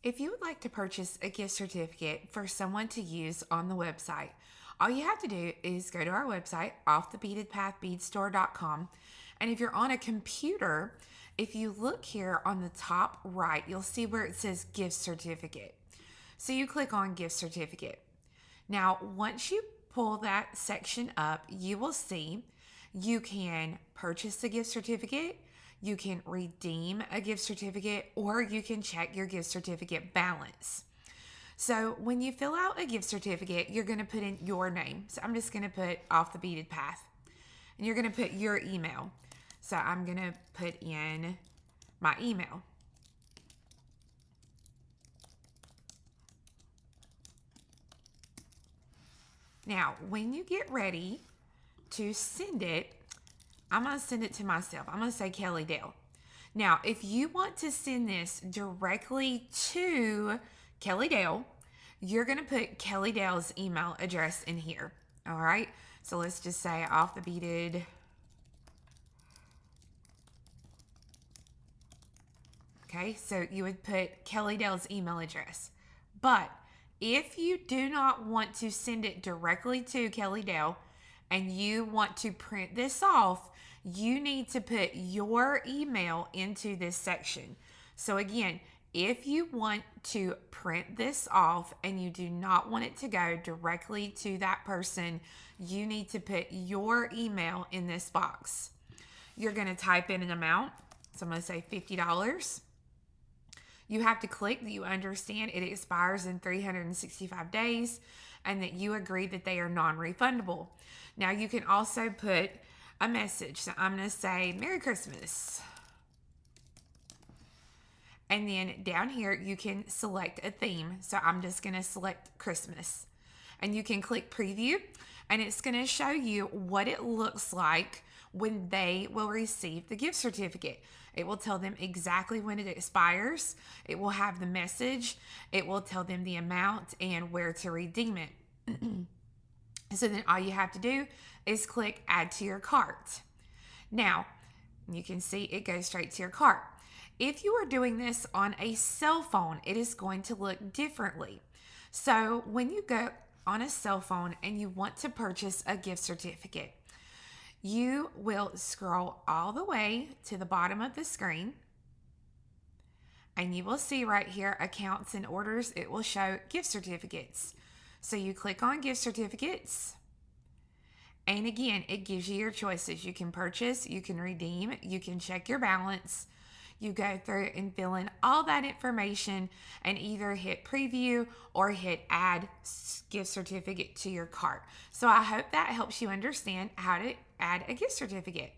If you would like to purchase a gift certificate for someone to use on the website, all you have to do is go to our website, offthebeadedpathbeadstore.com. And if you're on a computer, if you look here on the top right, you'll see where it says gift certificate. So you click on gift certificate. Now, once you pull that section up, you will see you can purchase a gift certificate, you can redeem a gift certificate, or you can check your gift certificate balance. So when you fill out a gift certificate, you're going to put in your name. So I'm just going to put Off the Beaded Path. And you're going to put your email. So I'm going to put in my email. Now, when you get ready to send it, I'm going to send it to myself. I'm going to say Kelly Dale. Now, if you want to send this directly to Kelly Dale, you're going to put Kelly Dale's email address in here. All right. So let's just say Off the Beaded. Okay. So you would put Kelly Dale's email address. But if you do not want to send it directly to Kelly Dale and you want to print this off, you need to put your email into this section. So again, if you want to print this off and you do not want it to go directly to that person, you need to put your email in this box. You're going to type in an amount. So I'm going to say $50. You have to click that you understand it expires in 365 days and that you agree that they are non-refundable. Now you can also put a message. So I'm going to say Merry Christmas. And then down here you can select a theme. So I'm just going to select Christmas. And you can click preview and it's going to show you what it looks like when they will receive the gift certificate. It will tell them exactly when it expires. It will have the message. It will tell them the amount and where to redeem it. So then all you have to do is click add to your cart. Now, you can see it goes straight to your cart. If you are doing this on a cell phone, it is going to look differently. So when you go on a cell phone and you want to purchase a gift certificate, you will scroll all the way to the bottom of the screen and you will see right here accounts and orders. It will show gift certificates. So you click on gift certificates and again it gives you your choices. You can purchase, you can redeem, you can check your balance. You go through and fill in all that information and either hit preview or hit add gift certificate to your cart. So I hope that helps you understand how to add a gift certificate.